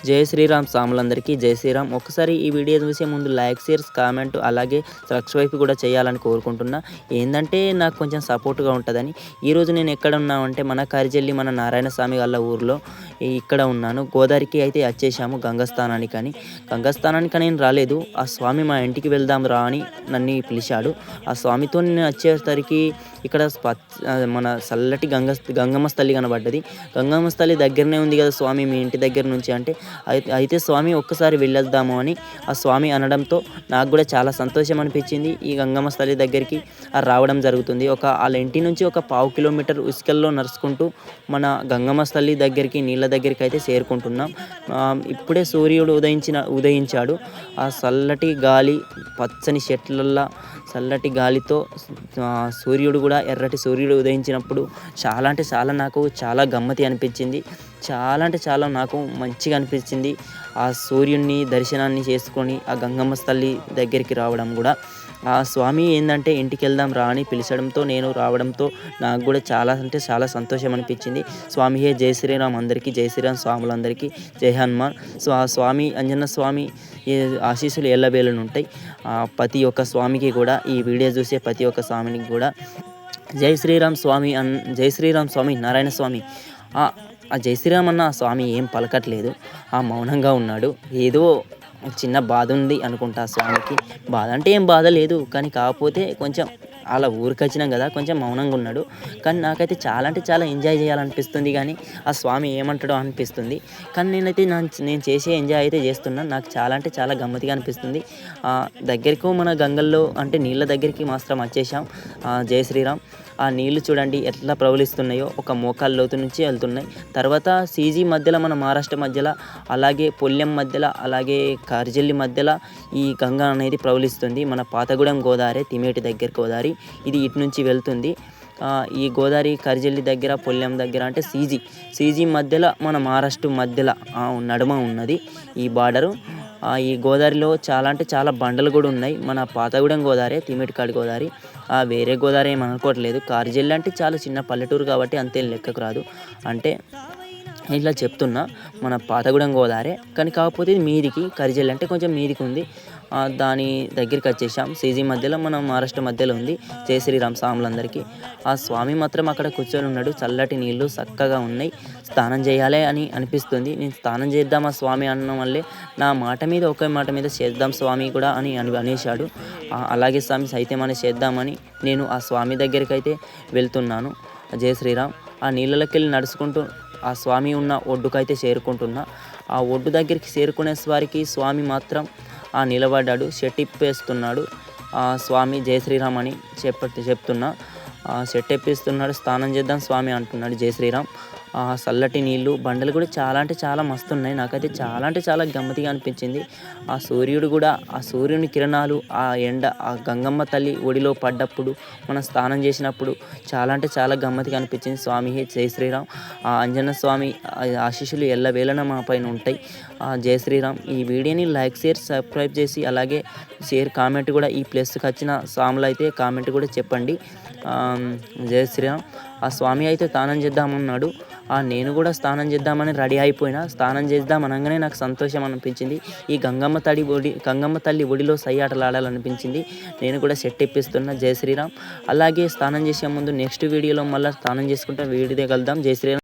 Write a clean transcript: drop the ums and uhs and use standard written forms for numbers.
జై శ్రీరామ్ సాములందరికీ జై శ్రీరామ్. ఒక్కసారి ఈ వీడియో చూసే ముందు లైక్, షేర్స్, కామెంట్ అలాగే సబ్స్క్రైబ్ కూడా చేయాలని కోరుకుంటున్నా. ఏందంటే నాకు కొంచెం సపోర్ట్‌గా ఉంటదని. ఈరోజు నేను ఎక్కడ ఉన్నామంటే మన కరిజల్లి మన నారాయణ స్వామి వాళ్ళ ఊర్లో ఇక్కడ ఉన్నాను. గోదావరికి అయితే వచ్చేసాము గంగస్థానానికని. గంగస్థానానికి నేను రాలేదు. ఆ స్వామి మా ఇంటికి వెళ్దాం రా అని నన్ను పిలిచాడు. ఆ స్వామితో నేను వచ్చేసరికి ఇక్కడ మన చల్లటి గంగమ్మ తల్లి కనబడ్డది. గంగమ్మ తల్లి దగ్గరనే ఉంది కదా స్వామి మీ ఇంటి దగ్గర నుంచి అంటే అయితే స్వామి ఒక్కసారి వెళ్ళొద్దాము అని ఆ స్వామి అనడంతో నాకు కూడా చాలా సంతోషం అనిపించింది. ఈ గంగమ్మ తల్లి దగ్గరికి రావడం జరుగుతుంది. వాళ్ళ ఇంటి నుంచి ఒక 1/2 కిలోమీటర్ ఇసుకల్లో నడుచుకుంటూ మన గంగమ్మ తల్లి దగ్గరికి నీళ్ళ దగ్గరికి అయితే చేరుకుంటున్నాం. ఇప్పుడే సూర్యుడు ఉదయించాడు. ఆ చల్లటి గాలి, పచ్చని చెట్లల్లో చల్లటి గాలితో సూర్యుడు కూడా ఎర్రటి సూర్యుడు ఉదయించినప్పుడు చాలా అంటే చాలా నాకు చాలా గమ్మతి అనిపించింది. చాలా అంటే చాలా నాకు మంచిగా అనిపించింది. ఆ సూర్యుడిని దర్శనాన్ని చేసుకొని ఆ గంగమ్మ తల్లి దగ్గరికి రావడం కూడా. ఆ స్వామి ఏంటంటే ఇంటికి వెళ్దాం రా అని పిలిచడంతో నేను రావడంతో నాకు కూడా చాలా అంటే చాలా సంతోషం అనిపించింది. స్వామి హే జై శ్రీరామ్, అందరికీ జై శ్రీరామ్, స్వాములందరికీ జై హనుమాన్. సో ఆ స్వామి అంజన్న స్వామి ఆశీస్సులు ఎల్లవేళను ఉంటాయి. ప్రతి ఒక్క స్వామికి కూడా ఈ వీడియో చూసే ప్రతి ఒక్క స్వామికి కూడా జై శ్రీరామ్ స్వామి జై శ్రీరామ్ స్వామి నారాయణ స్వామి. ఆ జై శ్రీరామ్ అన్న స్వామి ఏం పలకట్లేదు, మౌనంగా ఉన్నాడు. ఏదో చిన్న బాధ ఉంది అనుకుంటా స్వామికి. బాధ అంటే ఏం బాధ లేదు, కానీ కాకపోతే కొంచెం అలా ఊరికి వచ్చినాం కదా కొంచెం మౌనంగా ఉన్నాడు. కానీ నాకైతే చాలా అంటే చాలా ఎంజాయ్ చేయాలనిపిస్తుంది, కానీ ఆ స్వామి ఏమంటాడో అనిపిస్తుంది. కానీ నేనైతే నేను చేసే ఎంజాయ్ అయితే చేస్తున్నాను. నాకు చాలా అంటే చాలా గమ్మత్తుగా అనిపిస్తుంది. దగ్గరకు మన గంగల్లో అంటే నీళ్ళ దగ్గరికి మాత్రం వచ్చేసాం. జై శ్రీరామ్. ఆ నీళ్లు చూడండి ఎట్లా ప్రవహిస్తున్నాయో, ఒక మోకాళ్ళ లోతు నుంచి వెళ్తున్నాయి. తర్వాత సీజీ మధ్యలో మన మహారాష్ట్ర మధ్యలో అలాగే పొల్లెం మధ్యలో అలాగే కార్జల్లి మధ్యలో ఈ గంగ అనేది ప్రవహిస్తుంది. మన పాతగూడెం గోదావరి, తిమేటి దగ్గర గోదావరి ఇది ఇటు నుంచి వెళ్తుంది. ఈ గోదావరి కరిజల్లి దగ్గర పొల్లెం దగ్గర అంటే సీజీ మధ్యలో మన మహారాష్ట్ర మధ్యలో నడుమ ఉన్నది ఈ బార్డరు. ఈ గోదావరిలో చాలా అంటే చాలా బండలు కూడా ఉన్నాయి. మన పాతగూడెం గోదావరి, తిమిటికాడి గోదావరి, వేరే గోదావరి ఏమి అనుకోవట్లేదు. కార్జల్లి అంటే చాలా చిన్న పల్లెటూరు కాబట్టి అంతేం లెక్కకు రాదు. అంటే ఇట్లా చెప్తున్నా మన పాతగూడెం గోదావరి, కానీ కాకపోతే ఇది మీదికి కరిజల్లి అంటే కొంచెం మీదికి ఉంది. దాని దగ్గరికి వచ్చేసాం. సీజీ మధ్యలో మన మహారాష్ట్ర మధ్యలో ఉంది. జై శ్రీరామ్ స్వాములందరికీ. ఆ స్వామి మాత్రం అక్కడ కూర్చొని ఉన్నాడు. చల్లటి నీళ్ళు చక్కగా ఉన్నాయి. స్నానం చేయాలి అని అనిపిస్తుంది. నేను స్నానం చేద్దాం ఆ స్వామి అన్న వల్లే నా మాట మీద ఒకే మాట మీద చేద్దాం స్వామి కూడా అని అనేశాడు. అలాగే స్వామి సైత్యమని చేద్దామని నేను ఆ స్వామి దగ్గరికి అయితే వెళ్తున్నాను. జై శ్రీరామ్. ఆ నీళ్ళకి వెళ్ళి నడుచుకుంటూ ఆ స్వామి ఉన్న ఒడ్డుకైతే చేరుకుంటున్నా. ఆ ఒడ్డు దగ్గరికి చేరుకునే వారికి స్వామి మాత్రం నిలబడ్డాడు, షెట్టిప్పేస్తున్నాడు. స్వామి జై శ్రీరామ్ అని చెప్తున్నా. షెట్టెప్పిస్తున్నాడు. స్నానం చేద్దాం స్వామి అంటున్నాడు. జై శ్రీరామ్. చల్లటి నీళ్ళు, బండలు కూడా చాలా అంటే చాలా మస్తు ఉన్నాయి. నాకైతే చాలా అంటే చాలా గమ్మతిగా అనిపించింది. ఆ సూర్యుడు కూడా ఆ సూర్యుని కిరణాలు, ఆ ఎండ, ఆ గంగమ్మ తల్లి ఒడిలో పడ్డప్పుడు మనం స్నానం చేసినప్పుడు చాలా అంటే చాలా గమ్మతిగా అనిపించింది. స్వామి జై శ్రీరామ్. అంజన్న స్వామి ఆశీస్సులు ఎల్లవేళన మా పైన ఉంటాయి. జై శ్రీరామ్. ఈ వీడియోని లైక్, షేర్, సబ్స్క్రైబ్ చేసి అలాగే షేర్, కామెంట్ కూడా ఈ ప్లస్కి వచ్చిన స్వాములు అయితే కామెంట్ కూడా చెప్పండి. జై శ్రీరామ్. ఆ స్వామి అయితే స్నానం చేద్దామన్నాడు. నేను కూడా స్నానం చేద్దామని రెడీ అయిపోయినా. స్నానం చేద్దాం అనగానే నాకు సంతోషం అనిపించింది. ఈ గంగమ్మ తల్లి ఒడిలో సయ్యాటలాడాలనిపించింది. నేను కూడా సెట్ ఇప్పిస్తున్నా. జై శ్రీరామ్. అలాగే స్నానం చేసే ముందు నెక్స్ట్ వీడియోలో మళ్ళీ స్నానం చేసుకుంటే వీడియో కలుద్దాం. జై శ్రీరామ్.